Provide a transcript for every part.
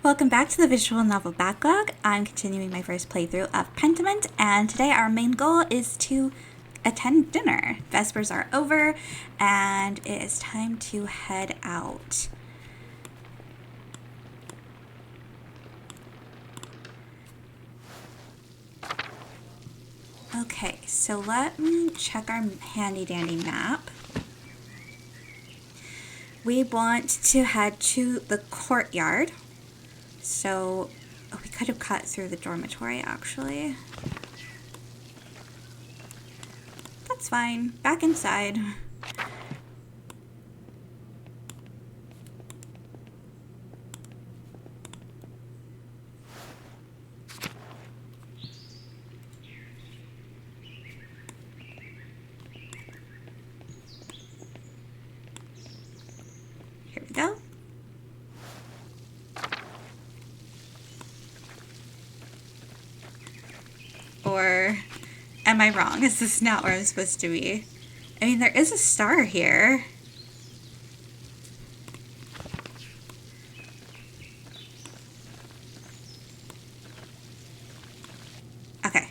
Welcome back to the Visual Novel Backlog. I'm continuing my first playthrough of Pentiment, and today our main goal is to attend dinner. Vespers are over, and it is time to head out. Okay, so let me check our handy-dandy map. We want to head to the courtyard. So, we could have cut through the dormitory, actually. That's fine. Back inside. Here we go. Or am I wrong? Is this not where I'm supposed to be? I mean, there is a star here. Okay.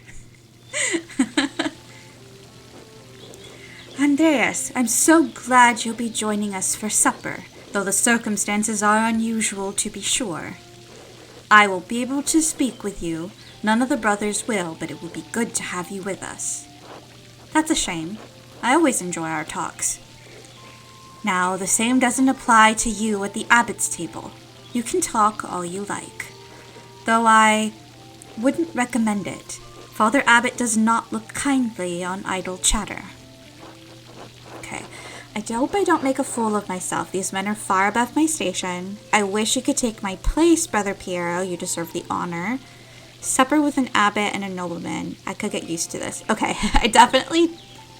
Andreas, I'm so glad you'll be joining us for supper, though the circumstances are unusual to be sure. I will be able to speak with you. None of the brothers will, but it will be good to have you with us. That's a shame. I always enjoy our talks. Now, the same doesn't apply to you at the abbot's table. You can talk all you like. Though I wouldn't recommend it. Father Abbot does not look kindly on idle chatter. Okay. I hope I don't make a fool of myself. These men are far above my station. I wish you could take my place, Brother Piero. You deserve the honor. Supper with an abbot and a nobleman. I could get used to this. Okay, I definitely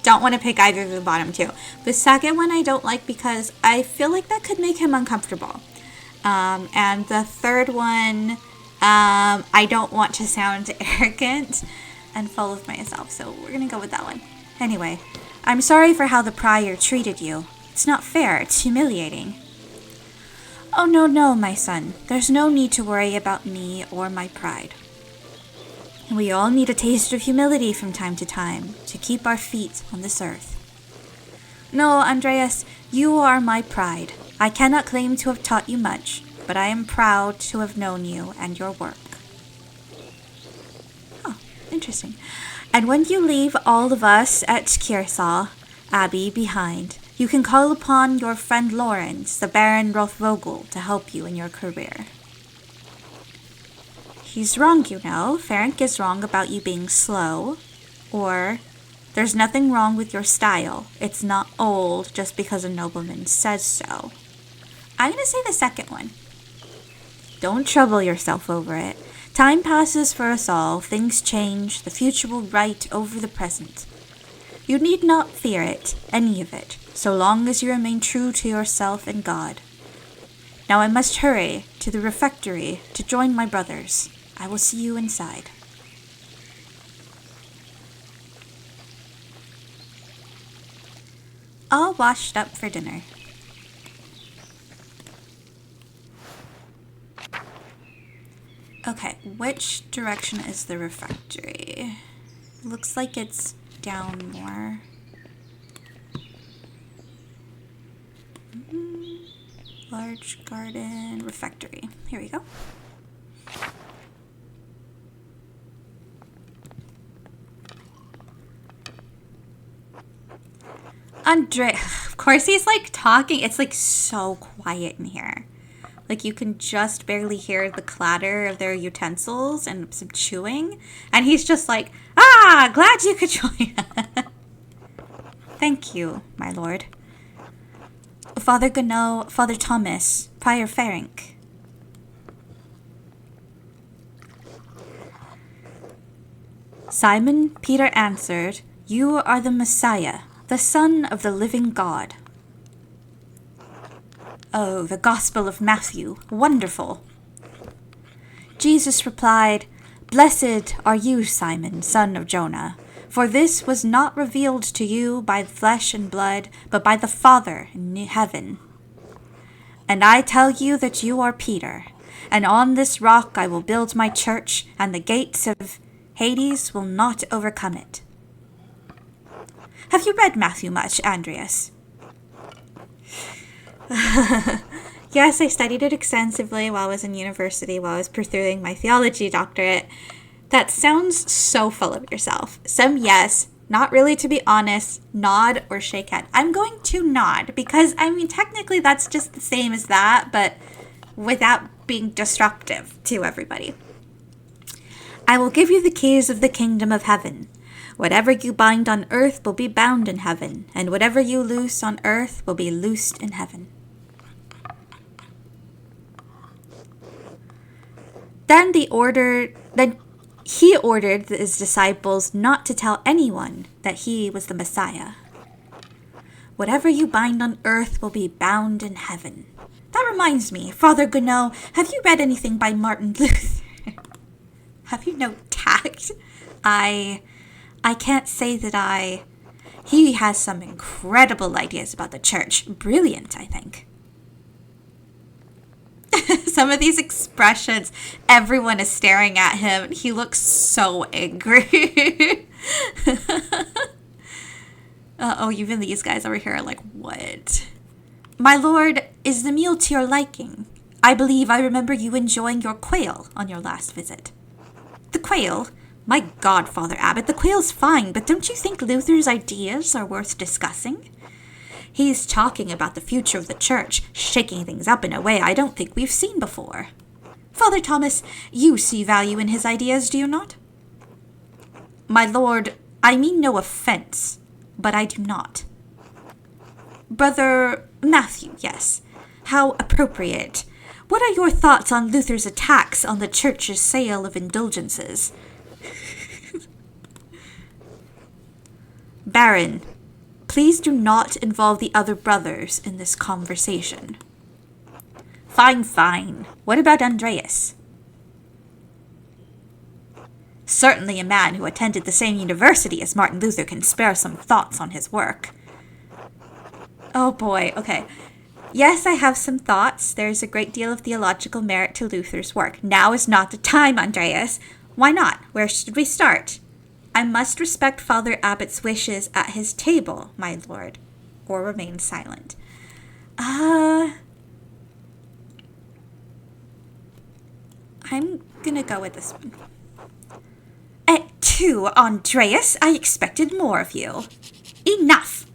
don't want to pick either of the bottom two. The second one I don't like because I feel like that could make him uncomfortable. And the third one, I don't want to sound arrogant and full of myself. So we're going to go with that one. Anyway, I'm sorry for how the prior treated you. It's not fair. It's humiliating. Oh, no, my son. There's no need to worry about me or my pride. We all need a taste of humility from time to time to keep our feet on this earth. No, Andreas, you are my pride. I cannot claim to have taught you much, but I am proud to have known you and your work. Oh, interesting. And when you leave all of us at Kiersau Abbey behind, you can call upon your friend Lawrence, the Baron Rothvogel, to help you in your career. He's wrong, you know. Ferenc is wrong about you being slow. Or, there's nothing wrong with your style. It's not old just because a nobleman says so. I'm going to say the second one. Don't trouble yourself over it. Time passes for us all. Things change. The future will right over the present. You need not fear it, any of it, so long as you remain true to yourself and God. Now I must hurry to the refectory to join my brothers. I will see you inside. All washed up for dinner. Okay, which direction is the refectory? Looks like it's down more. Large garden, refectory. Here we go. Andre, of course he's like talking. It's like so quiet in here. Like you can just barely hear the clatter of their utensils and some chewing. And he's just like, glad you could join us. Thank you, my lord. Father Gonneau, Father Thomas, Prior Ferenc. Simon Peter answered, You are the Messiah, the Son of the living God. Oh, the Gospel of Matthew, wonderful. Jesus replied, Blessed are you, Simon, son of Jonah, for this was not revealed to you by flesh and blood, but by the Father in heaven. And I tell you that you are Peter, and on this rock I will build my church, and the gates of Hades will not overcome it. Have you read Matthew much, Andreas? Yes, I studied it extensively while I was in university, while I was pursuing my theology doctorate. That sounds so full of yourself. Some yes, not really, to be honest. Nod or shake head. I'm going to nod because, technically that's just the same as that, but without being disruptive to everybody. I will give you the keys of the kingdom of heaven. Whatever you bind on earth will be bound in heaven, and whatever you loose on earth will be loosed in heaven. Then he ordered his disciples not to tell anyone that he was the Messiah. Whatever you bind on earth will be bound in heaven. That reminds me, Father Gounod, have you read anything by Martin Luther? Have you no tact? I can't say that He has some incredible ideas about the church. Brilliant, I think. Some of these expressions, everyone is staring at him. He looks so angry. Even these guys over here are like, what? My lord, is the meal to your liking? I believe I remember you enjoying your quail on your last visit. The quail? My God, Father Abbot, the quail's fine, but don't you think Luther's ideas are worth discussing? He's talking about the future of the church, shaking things up in a way I don't think we've seen before. Father Thomas, you see value in his ideas, do you not? My lord, I mean no offense, but I do not. Brother Matthew, yes. How appropriate. What are your thoughts on Luther's attacks on the church's sale of indulgences? Baron, please do not involve the other brothers in this conversation. Fine. What about Andreas? Certainly a man who attended the same university as Martin Luther can spare some thoughts on his work. Oh boy, okay. Yes, I have some thoughts. There's a great deal of theological merit to Luther's work. Now is not the time, Andreas. Why not? Where should we start? I must respect Father Abbot's wishes at his table, my lord, or remain silent. I'm gonna go with this one. At 2, Andreas, I expected more of you. Enough!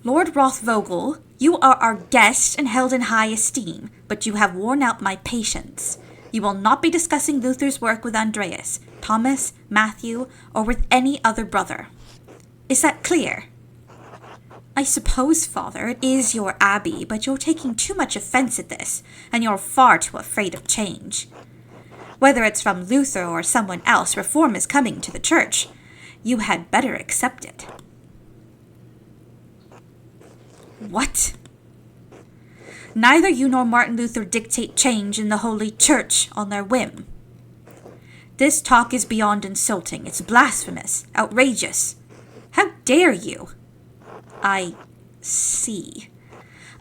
Lord Rothvogel, you are our guest and held in high esteem, but you have worn out my patience. You will not be discussing Luther's work with Andreas, Thomas, Matthew, or with any other brother. Is that clear? I suppose, Father, it is your abbey, but you're taking too much offense at this, and you're far too afraid of change. Whether it's from Luther or someone else, reform is coming to the church. You had better accept it. What? Neither you nor Martin Luther dictate change in the Holy Church on their whim. This talk is beyond insulting. It's blasphemous, outrageous. How dare you? I see.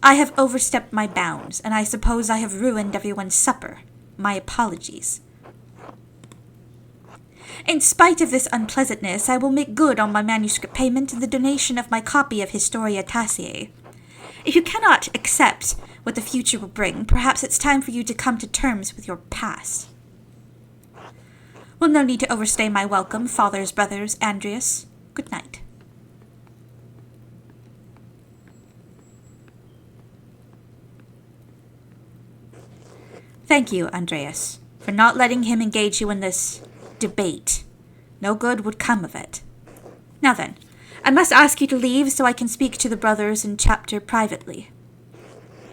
I have overstepped my bounds, and I suppose I have ruined everyone's supper. My apologies. In spite of this unpleasantness, I will make good on my manuscript payment and the donation of my copy of Historia Taciae. If you cannot accept what the future will bring, perhaps it's time for you to come to terms with your past. Well, no need to overstay my welcome, fathers, brothers, Andreas. Good night. Thank you, Andreas, for not letting him engage you in this debate. No good would come of it. Now then, I must ask you to leave so I can speak to the brothers in chapter privately.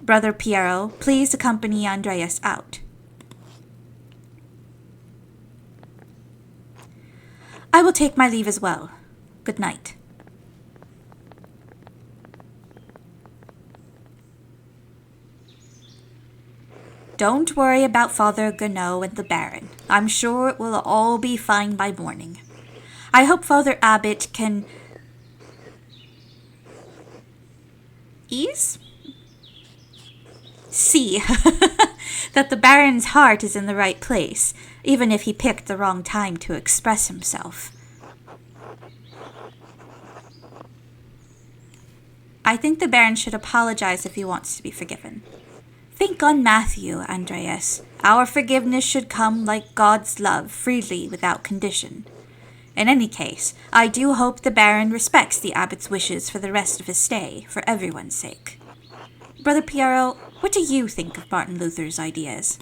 Brother Piero, please accompany Andreas out. I will take my leave as well. Good night. Don't worry about Father Gounod and the Baron. I'm sure it will all be fine by morning. I hope Father Abbot can ease? see that the Baron's heart is in the right place, even if he picked the wrong time to express himself. I think the Baron should apologize if he wants to be forgiven. Think on Matthew, Andreas. Our forgiveness should come like God's love, freely, without condition. In any case, I do hope the Baron respects the abbot's wishes for the rest of his stay, for everyone's sake. Brother Piero, what do you think of Martin Luther's ideas?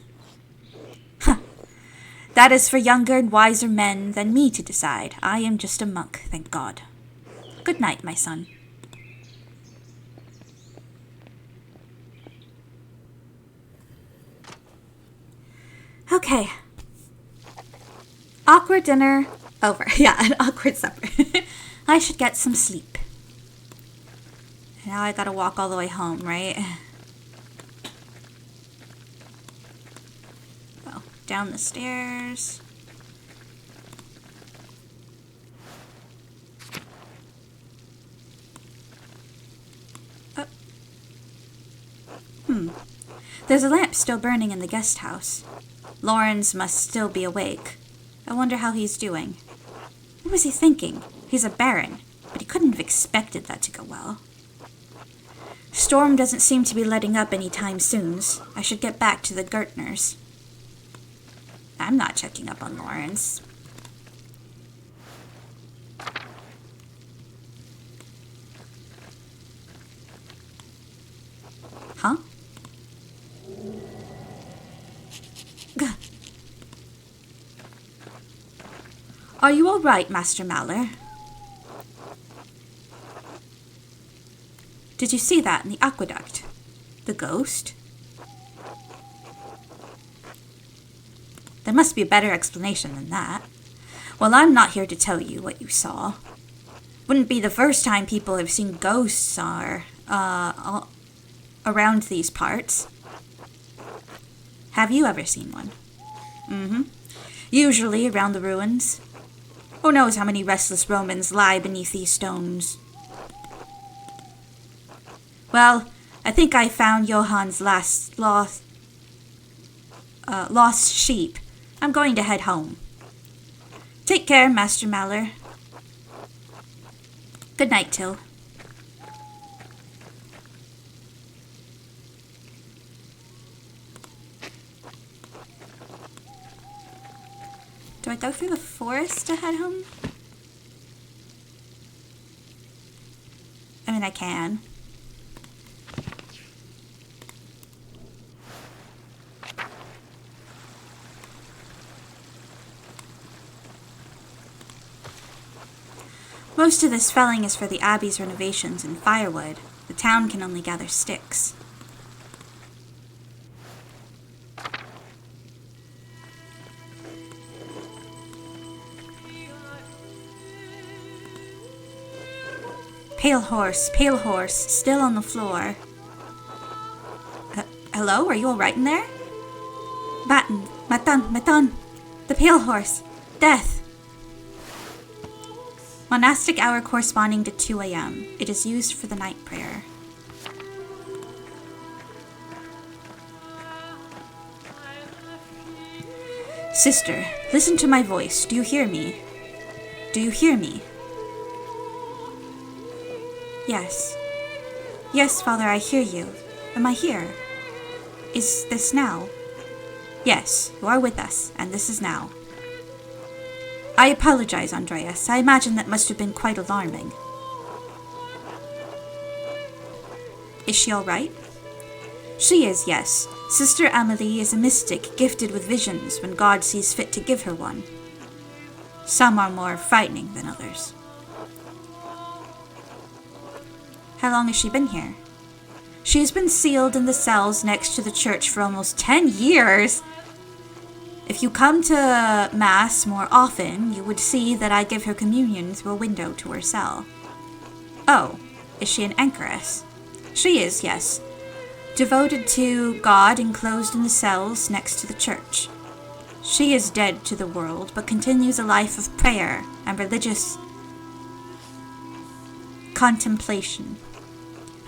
That is for younger and wiser men than me to decide. I am just a monk, thank God. Good night, my son. Okay. Awkward dinner over. Yeah, an awkward supper. I should get some sleep. Now I gotta walk all the way home, right? Oh, down the stairs. Oh. There's a lamp still burning in the guest house. Lawrence must still be awake. I wonder how he's doing. What was he thinking? He's a baron, but he couldn't have expected that to go well. Storm doesn't seem to be letting up any time soon. I should get back to the Gertners. I'm not checking up on Lawrence. Huh? Are you all right, Master Maller? Did you see that in the aqueduct? The ghost? There must be a better explanation than that. Well, I'm not here to tell you what you saw. Wouldn't be the first time people have seen ghosts around these parts. Have you ever seen one? Usually around the ruins. Who knows how many restless Romans lie beneath these stones? Well, I think I found Johann's lost sheep. I'm going to head home. Take care, Master Maller. Good night, Till. Do I go through the forest to head home? I mean, I can. Most of this felling is for the Abbey's renovations and firewood. The town can only gather sticks. Pale horse, still on the floor. Hello, are you all right in there? Batten, Matan, the pale horse, death. Monastic hour corresponding to 2 a.m. It is used for the night prayer. Sister, listen to my voice. Do you hear me? Do you hear me? Yes. Yes, Father, I hear you. Am I here? Is this now? Yes, you are with us, and this is now. I apologize, Andreas. I imagine that must have been quite alarming. Is she all right? She is, yes. Sister Amelie is a mystic gifted with visions when God sees fit to give her one. Some are more frightening than others. How long has she been here? She has been sealed in the cells next to the church for almost 10 years. If you come to Mass more often, you would see that I give her communion through a window to her cell. Oh, is she an anchoress? She is, yes. Devoted to God enclosed in the cells next to the church. She is dead to the world, but continues a life of prayer and religious contemplation.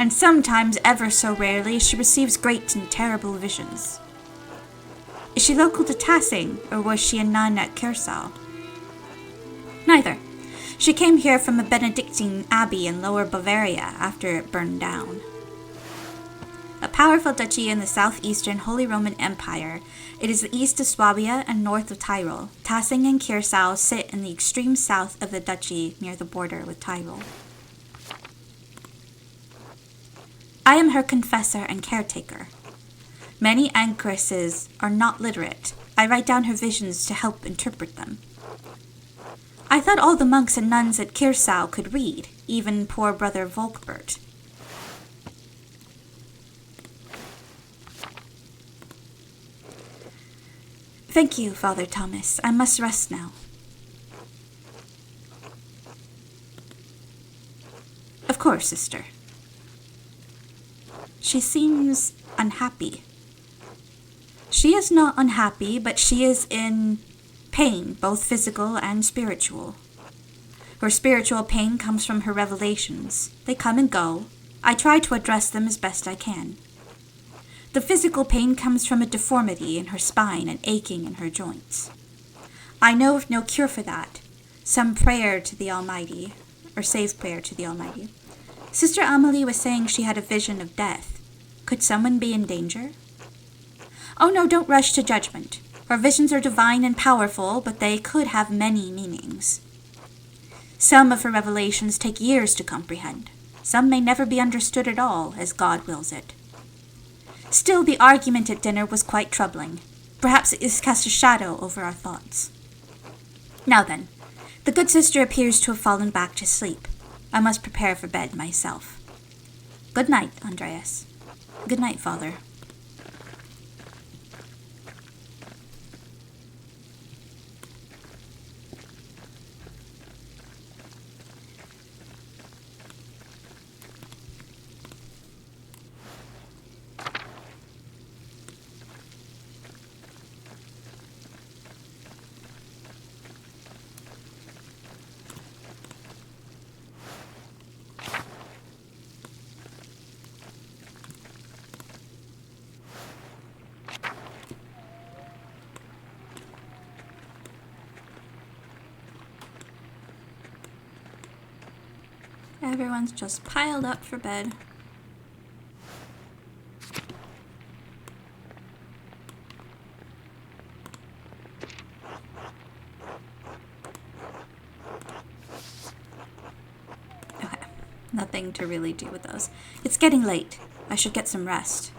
and sometimes, ever so rarely, she receives great and terrible visions. Is she local to Tassing, or was she a nun at Kersau? Neither. She came here from a Benedictine abbey in Lower Bavaria after it burned down. A powerful duchy in the southeastern Holy Roman Empire, it is the east of Swabia and north of Tyrol. Tassing and Kersau sit in the extreme south of the duchy near the border with Tyrol. I am her confessor and caretaker. Many anchoresses are not literate. I write down her visions to help interpret them. I thought all the monks and nuns at Kersau could read, even poor brother Volkbert. Thank you, Father Thomas. I must rest now. Of course, sister. She seems unhappy. She is not unhappy, but she is in pain, both physical and spiritual. Her spiritual pain comes from her revelations. They come and go. I try to address them as best I can. The physical pain comes from a deformity in her spine and aching in her joints. I know of no cure for that. Some prayer to the Almighty, or save prayer to the Almighty. Sister Amelie was saying she had a vision of death. Could someone be in danger? Oh no, don't rush to judgment. Her visions are divine and powerful, but they could have many meanings. Some of her revelations take years to comprehend. Some may never be understood at all, as God wills it. Still, the argument at dinner was quite troubling. Perhaps it has cast a shadow over our thoughts. Now then, the good sister appears to have fallen back to sleep. I must prepare for bed myself. Good night, Andreas. Good night, Father. Everyone's just piled up for bed. Okay, nothing to really do with those. It's getting late. I should get some rest.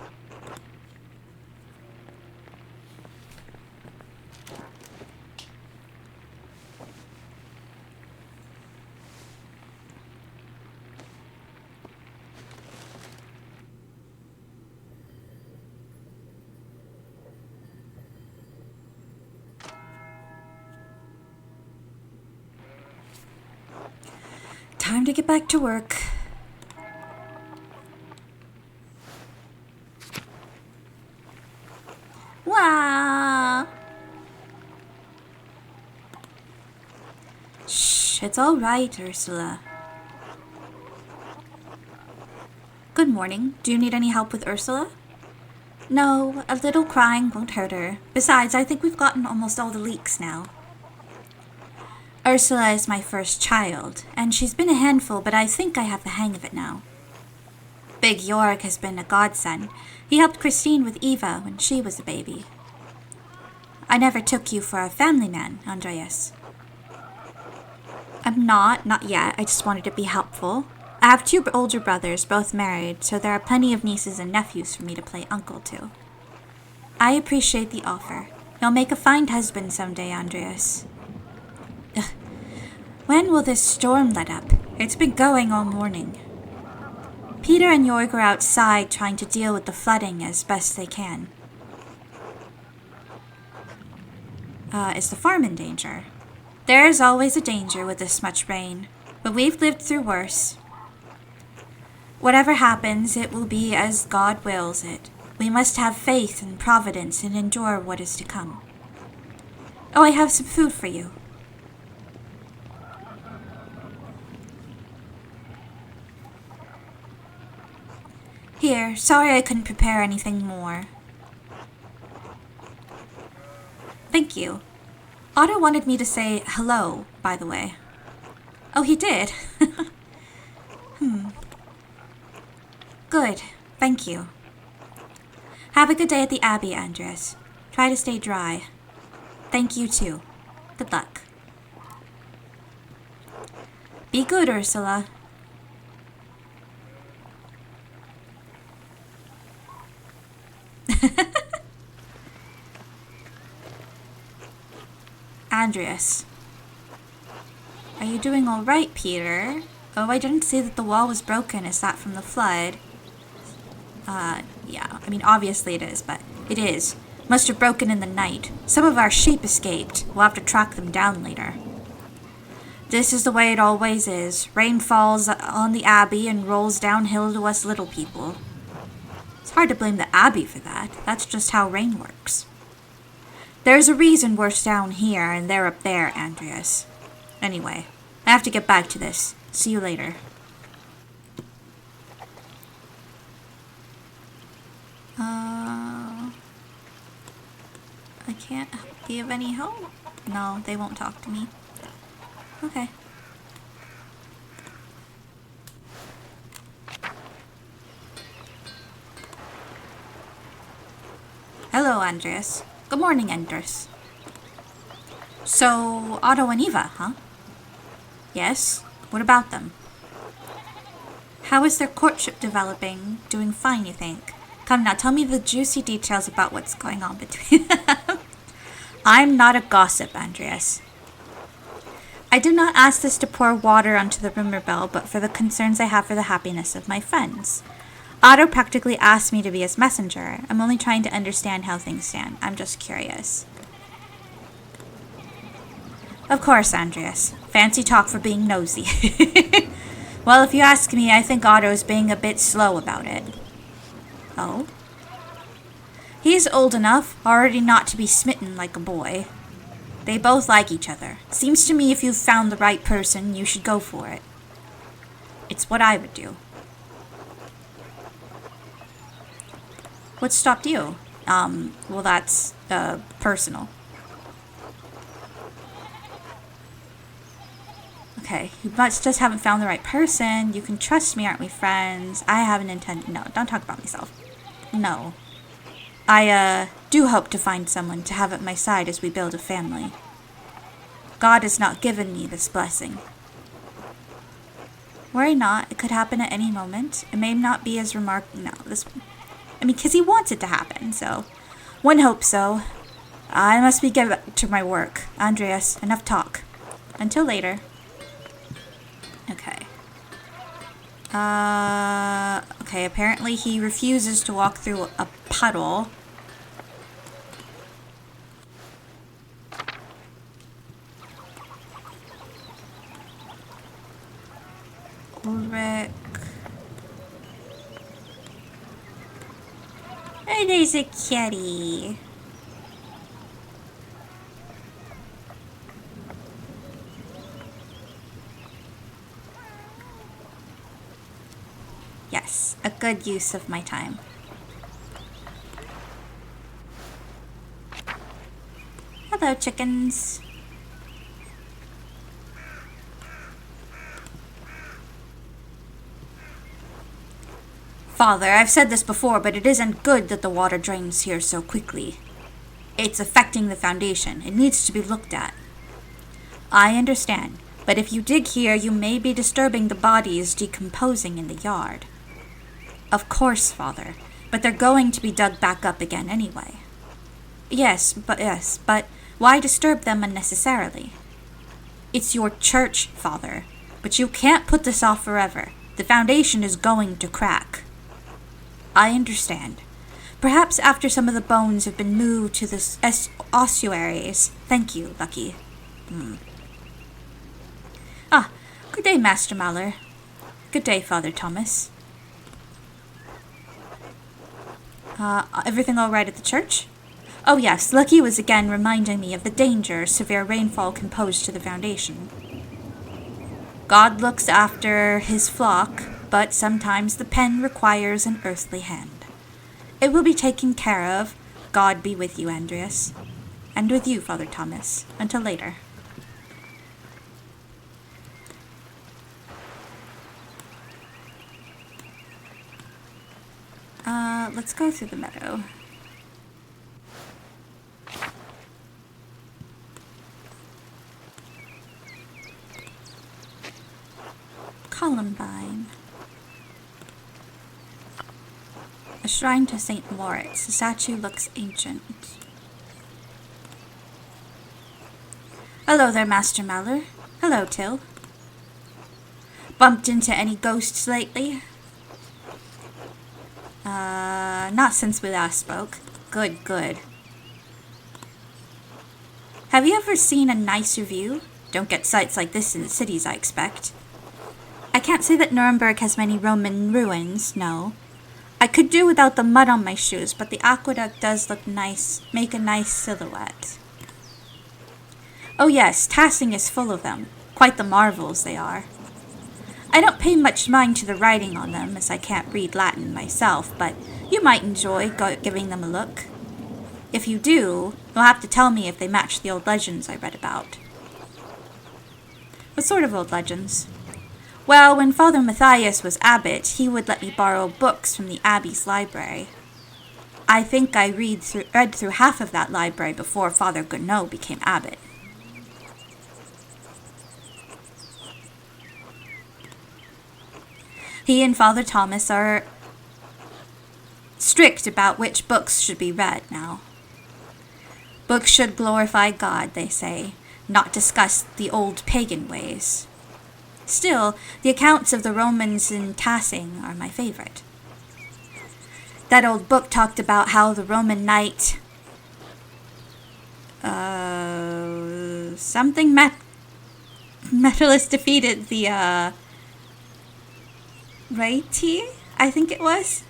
Time to get back to work. Wow. Shh, it's all right, Ursula. Good morning. Do you need any help with Ursula? No, a little crying won't hurt her. Besides, I think we've gotten almost all the leaks now. Ursula is my first child, and she's been a handful, but I think I have the hang of it now. Big York has been a godsend. He helped Christine with Eva when she was a baby. I never took you for a family man, Andreas. I'm not yet. I just wanted to be helpful. I have 2 older brothers, both married, so there are plenty of nieces and nephews for me to play uncle to. I appreciate the offer. You'll make a fine husband someday, Andreas. Ugh. When will this storm let up? It's been going all morning. Peter and Jorg are outside trying to deal with the flooding as best they can. Is the farm in danger? There's always a danger with this much rain, but we've lived through worse. Whatever happens, it will be as God wills it. We must have faith in providence and endure what is to come. Oh, I have some food for you. Here, sorry I couldn't prepare anything more. Thank you. Otto wanted me to say hello, by the way. Oh, he did? Good, thank you. Have a good day at the Abbey, Andres. Try to stay dry. Thank you too. Good luck. Be good, Ursula. Andreas. Are you doing all right, Peter? Oh, I didn't see that the wall was broken. Is that from the flood? Yeah. I mean, obviously it is, but it is. Must have broken in the night. Some of our sheep escaped. We'll have to track them down later. This is the way it always is. Rain falls on the Abbey and rolls downhill to us little people. It's hard to blame the Abbey for that. That's just how rain works. There's a reason we're down here and they're up there, Andreas. Anyway, I have to get back to this. See you later. I can't be of any help? No, they won't talk to me. Okay. Hello, Andreas. Good morning, Andres. So, Otto and Eva, huh? Yes? What about them? How is their courtship developing? Doing fine, you think? Come now, tell me the juicy details about what's going on between them. I'm not a gossip, Andreas. I did not ask this to pour water onto the rumor bell, but for the concerns I have for the happiness of my friends. Otto practically asked me to be his messenger. I'm only trying to understand how things stand. I'm just curious. Of course, Andreas. Fancy talk for being nosy. Well, if you ask me, I think Otto's being a bit slow about it. Oh? He's old enough, already not to be smitten like a boy. They both like each other. Seems to me if you've found the right person, you should go for it. It's what I would do. What stopped you? Well, that's, personal. Okay, you must just haven't found the right person. You can trust me, aren't we friends? I haven't intended... No, don't talk about myself. No. I, do hope to find someone to have at my side as we build a family. God has not given me this blessing. Worry not, it could happen at any moment. It may not be as remarkable... No, this... I mean, because he wants it to happen, so... One hopes so. I must be getting back to my work. Andreas, enough talk. Until later. Okay. Okay, apparently he refuses to walk through a puddle. Ulrich. Oh, there's a kitty. Yes, a good use of my time. Hello, chickens. Father, I've said this before, but it isn't good that the water drains here so quickly. It's affecting the foundation. It needs to be looked at. I understand, but if you dig here, you may be disturbing the bodies decomposing in the yard. Of course, Father, but they're going to be dug back up again anyway. Yes, but why disturb them unnecessarily? It's your church, Father, but you can't put this off forever. The foundation is going to crack. I understand. Perhaps after some of the bones have been moved to the ossuaries. Thank you, Lucky. Ah, good day, Master Maller. Good day, Father Thomas. Everything all right at the church? Oh yes, Lucky was again reminding me of the danger severe rainfall can pose to the foundation. God looks after his flock. but sometimes the pen requires an earthly hand. It will be taken care of. God be with you, Andreas. And with you, Father Thomas. Until later. Let's go through the meadow. Columbine. A shrine to St. Moritz. The statue looks ancient. Hello there, Master Mallor. Hello, Till. Bumped into any ghosts lately? Not since we last spoke. Good, good. Have you ever seen a nicer view? Don't get sights like this in the cities, I expect. I can't say that Nuremberg has many Roman ruins, no. I could do without the mud on my shoes, but the aqueduct does look nice, make a nice silhouette. Oh yes, Tassing is full of them. Quite the marvels they are. I don't pay much mind to the writing on them, as I can't read Latin myself, but you might enjoy giving them a look. If you do, you'll have to tell me if they match the old legends I read about. What sort of old legends? Well, when Father Matthias was abbot, he would let me borrow books from the abbey's library. I think I read through half of that library before Father Gounod became abbot. He and Father Thomas are strict about which books should be read now. Books should glorify God, they say, not discuss the old pagan ways. Still, the accounts of the Romans in Tassing are my favorite. That old book talked about how the Roman knight... something Metellus defeated the, Raiti, I think it was.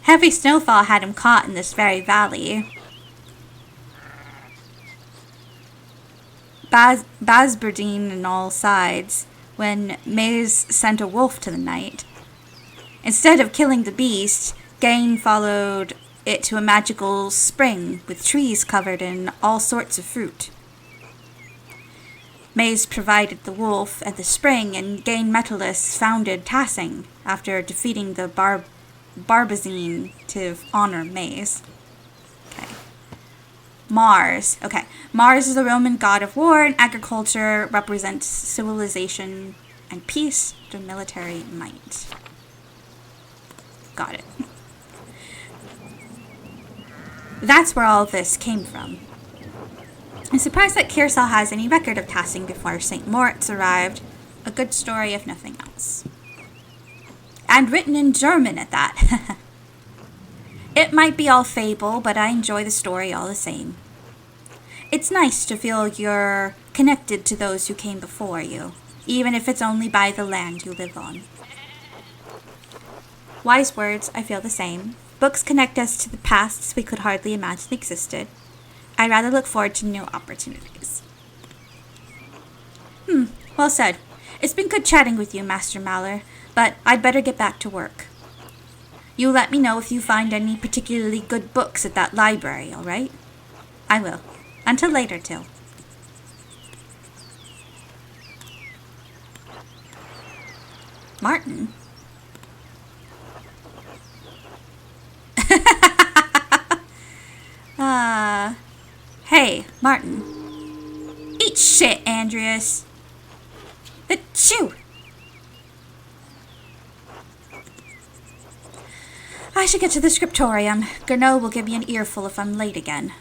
Heavy snowfall had him caught in this very valley. Basburdine on all sides, when Mays sent a wolf to the knight. Instead of killing the beast, Gain followed it to a magical spring with trees covered in all sorts of fruit. Mays provided the wolf at the spring, and Gain Metellus founded Tassing after defeating the Barbazine to honor Mays. Okay. Mars. Okay. Mars is the Roman god of war, and agriculture represents civilization and peace to military might. Got it. That's where all this came from. I'm surprised that Kearsall has any record of Tassing before St. Moritz arrived. A good story, if nothing else. And written in German at that. It might be all fable, but I enjoy the story all the same. It's nice to feel you're connected to those who came before you, even if it's only by the land you live on. Wise words, I feel the same. Books connect us to the pasts we could hardly imagine existed. I'd rather look forward to new opportunities. Well said. It's been good chatting with you, Master Mallor, but I'd better get back to work. You let me know if you find any particularly good books at that library, all right? I will. Until later, Till. Martin? Hey, Martin. Eat shit, Andreas. Achoo! I should get to the scriptorium. Gounod will give me an earful if I'm late again.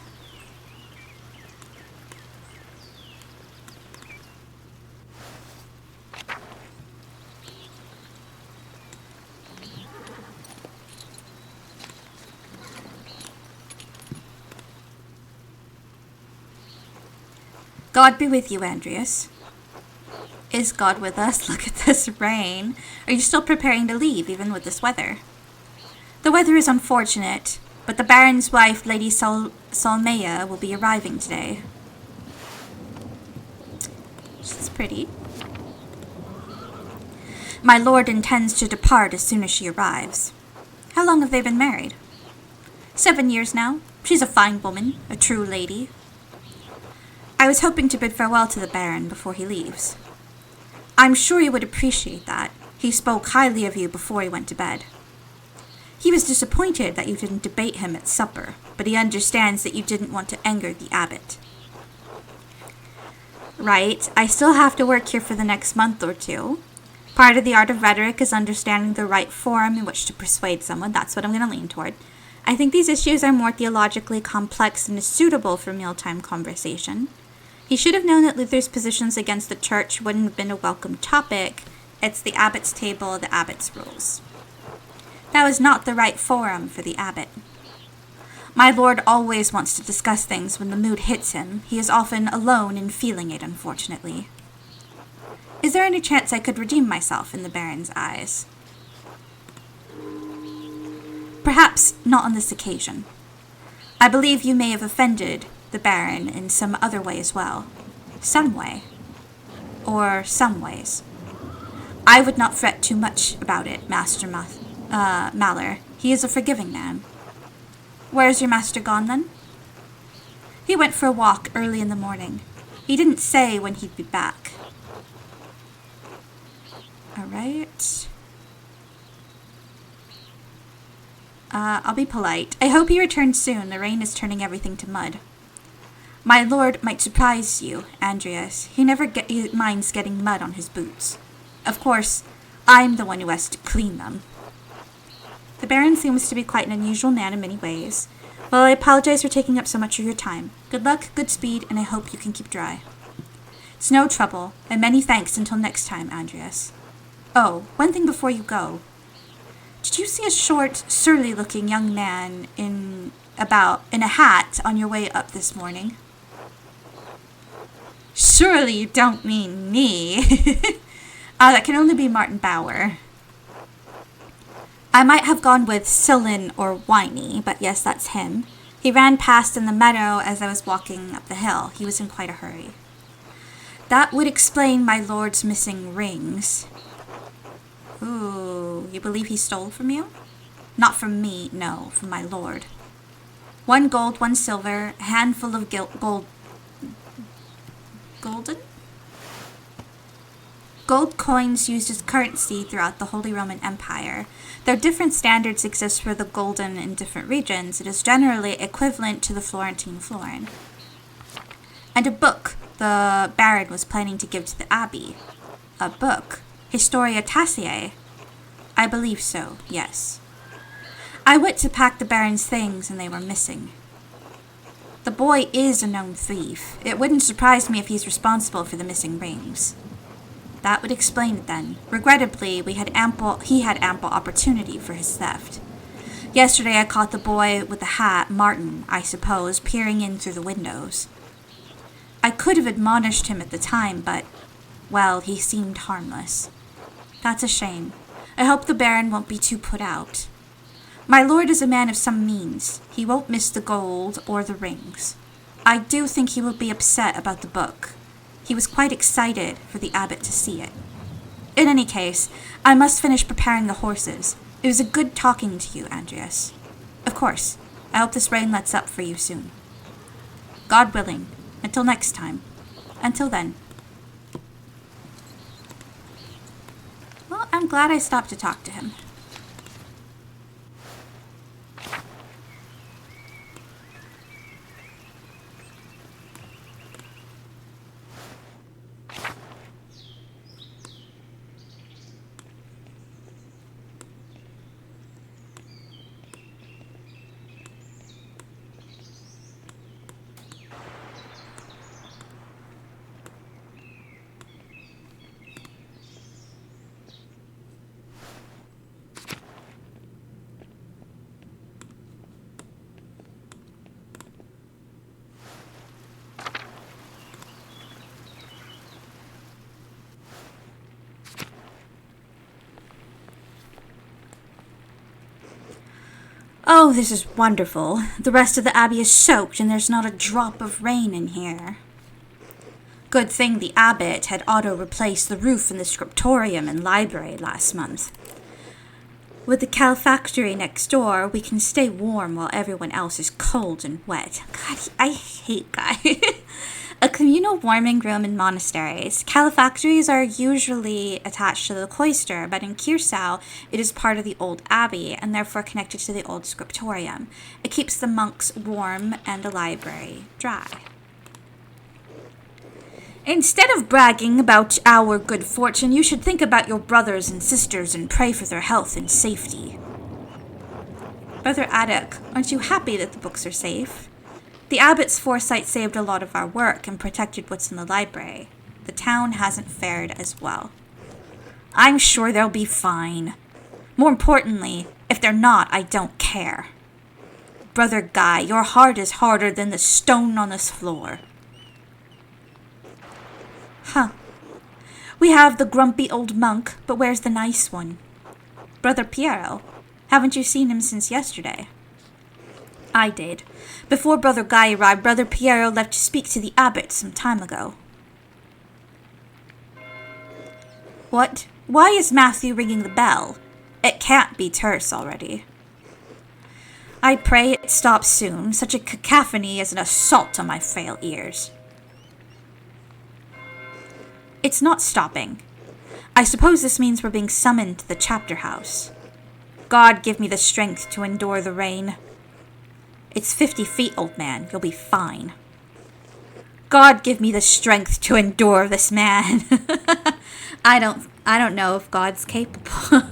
God be with you, Andreas. Is God with us? Look at this rain. Are you still preparing to leave, even with this weather? The weather is unfortunate, but the Baron's wife, Lady Salmea, will be arriving today. She's pretty. My lord intends to depart as soon as she arrives. How long have they been married? 7 years now. She's a fine woman, a true lady. I was hoping to bid farewell to the Baron before he leaves. I'm sure you would appreciate that. He spoke highly of you before he went to bed. He was disappointed that you didn't debate him at supper, but he understands that you didn't want to anger the abbot. Right, I still have to work here for the next month or two. Part of the art of rhetoric is understanding the right form in which to persuade someone. That's what I'm going to lean toward. I think these issues are more theologically complex and is suitable for mealtime conversation. He should have known that Luther's positions against the church wouldn't have been a welcome topic. It's the abbot's table, the abbot's rules. That was not the right forum for the abbot. My lord always wants to discuss things when the mood hits him. He is often alone in feeling it, unfortunately. Is there any chance I could redeem myself in the Baron's eyes? Perhaps not on this occasion. I believe you may have offended the Baron in some other way as well. Some way. Or some ways. I would not fret too much about it, Master Maller. He is a forgiving man. Where is your master gone, then? He went for a walk early in the morning. He didn't say when he'd be back. All right. I'll be polite. I hope he returns soon. The rain is turning everything to mud. My lord might surprise you, Andreas. He never minds getting mud on his boots. Of course, I'm the one who has to clean them. The Baron seems to be quite an unusual man in many ways. Well, I apologize for taking up so much of your time. Good luck, good speed, and I hope you can keep dry. It's no trouble, and many thanks until next time, Andreas. Oh, one thing before you go. Did you see a short, surly-looking young man in a hat on your way up this morning? Surely you don't mean me. That can only be Martin Bauer. I might have gone with sullen or whiny, but yes, that's him. He ran past in the meadow as I was walking up the hill. He was in quite a hurry. That would explain my lord's missing rings. Ooh, you believe he stole from you? Not from me, no, from my lord. 1 gold, 1 silver, a handful of golden? Gold coins used as currency throughout the Holy Roman Empire. Though different standards exist for the golden in different regions, it is generally equivalent to the Florentine florin. And a book the Baron was planning to give to the Abbey. A book? Historia Taciae? I believe so, yes. I went to pack the Baron's things and they were missing. The boy is a known thief. It wouldn't surprise me if he's responsible for the missing rings. That would explain it then. Regrettably, he had ample opportunity for his theft. Yesterday I caught the boy with the hat, Martin, I suppose, peering in through the windows. I could have admonished him at the time, but, well, he seemed harmless. That's a shame. I hope the Baron won't be too put out. My lord is a man of some means. He won't miss the gold or the rings. I do think he will be upset about the book. He was quite excited for the abbot to see it. In any case, I must finish preparing the horses. It was a good talking to you, Andreas. Of course, I hope this rain lets up for you soon. God willing, until next time. Until then. Well, I'm glad I stopped to talk to him. Oh, this is wonderful. The rest of the abbey is soaked and there's not a drop of rain in here. Good thing the abbot had auto-replaced the roof in the scriptorium and library last month. With the calefactory next door, we can stay warm while everyone else is cold and wet. God, I hate Guy. A communal warming room in monasteries. Calefactories are usually attached to the cloister, but in Kirsau, it is part of the old abbey and therefore connected to the old scriptorium. It keeps the monks warm and the library dry. Instead of bragging about our good fortune, you should think about your brothers and sisters and pray for their health and safety. Brother Adok, aren't you happy that the books are safe? The abbot's foresight saved a lot of our work and protected what's in the library. The town hasn't fared as well. I'm sure they'll be fine. More importantly, if they're not, I don't care. Brother Guy, your heart is harder than the stone on this floor. Huh. We have the grumpy old monk, but where's the nice one? Brother Piero. Haven't you seen him since yesterday? I did. Before Brother Guy arrived, Brother Piero left to speak to the abbot some time ago. What? Why is Matthew ringing the bell? It can't be terse already. I pray it stops soon. Such a cacophony is an assault on my frail ears. It's not stopping. I suppose this means we're being summoned to the chapter house. God give me the strength to endure the rain. It's 50 feet, old man. You'll be fine. God give me the strength to endure this man. I don't know if God's capable.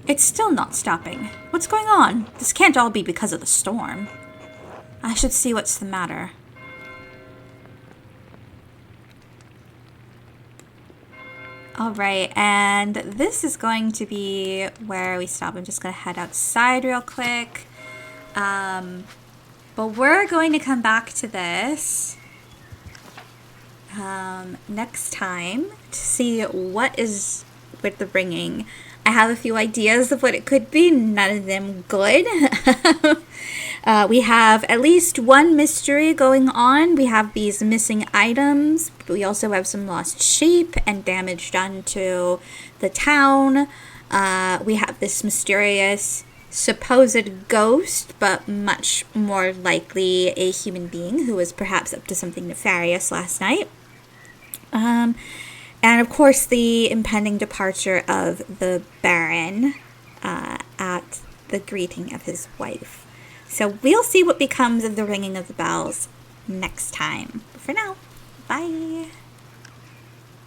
It's still not stopping. What's going on? This can't all be because of the storm. I should see what's the matter. Alright, and this is going to be where we stop. I'm just going to head outside real quick. But we're going to come back to this next time to see what is with the ringing. I have a few ideas of what it could be, none of them good. We have at least one mystery going on. We have these missing items. But we also have some lost sheep and damage done to the town. We have this mysterious supposed ghost, but much more likely a human being who was perhaps up to something nefarious last night. And of course, the impending departure of the Baron at the greeting of his wife. So we'll see what becomes of the ringing of the bells next time. But for now, bye.